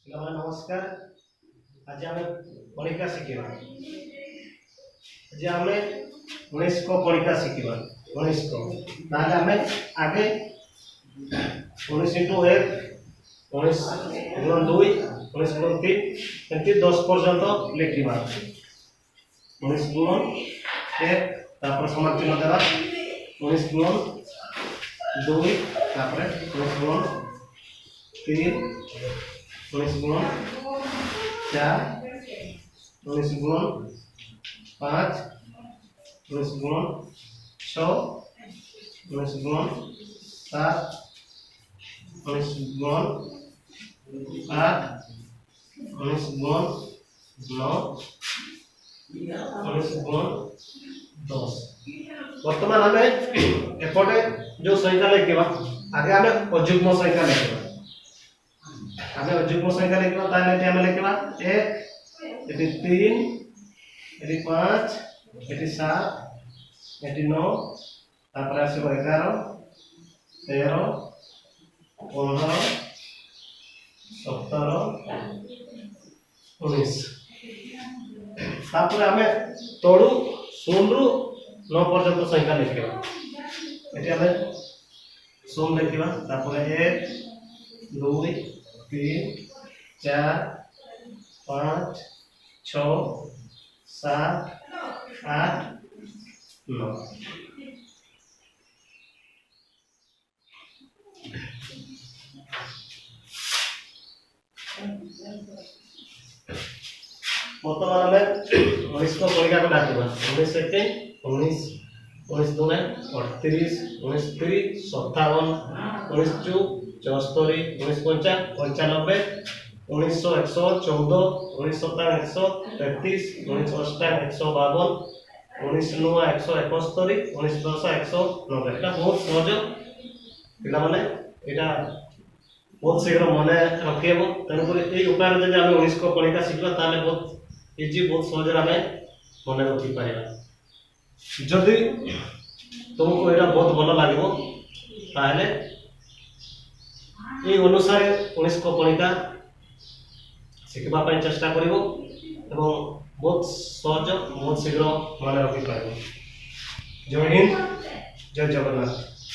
ପିଲାମାନେ ନମସ୍କାର। ଆଜି ଆମେ କଣିକା ଶିଖିବା। ଆଜି ଆମେ 19 କ କଣିକା ଶିଖିବା। 19 କ ତାହେଲେ ଆମେ ଆगे 19 * 1 19 × 2 19 × 3 ଏମିତି 10 ପର୍ଯ୍ୟନ୍ତ ଲେଖିବା। 19 × 1 ତାପରେ ସମାନ ଚିହ୍ନ ଦେବା। 19 × 2 ତାପରେ 19 × 3 19 × 4 19 × 5 19 × 6 19 × 7 19 × 8 19 × 9 19 × 10। वर्तमान आम एपटे जो संख्या लिखा आगे आम अजुग्म संख्या लिखा। आम अजुग्म संख्या लिखा ताले आम लिखा 1 ये 3 ये 5 ये 7 ये 9 तापर आसो 11 13 15 17 19 तापर आम तलू 0 ରୁ 9 पर्यंत संख्या लिखा। ये आम 0 लिखा तापर 1 2 3 4 5 6 7 8 9। बर्तमान आम 19 को कणिका को डाकिबा। 19 1 19 19 2 38 19 3 57 19 2 74 19 5 95 19 114 19 7 133 19 8 152 19 9 171 19 10 190। এটা बहुत सहज पिला माने এটা बहुत शीघ्र मन रखेब। तेणुक ये उपाय जब आम 19 को कणिका शिखा ताले बहुत इजी बहुत सहज आम मन रखी पार। जदि तुमको यहाँ बहुत भल लगे ताहले ये अनुसार 19 को कणिका शिखा चेष्टा कर बहुत सहज बहुत शीघ्र मन रखी पार। जय हिंद जय जगन्नाथ।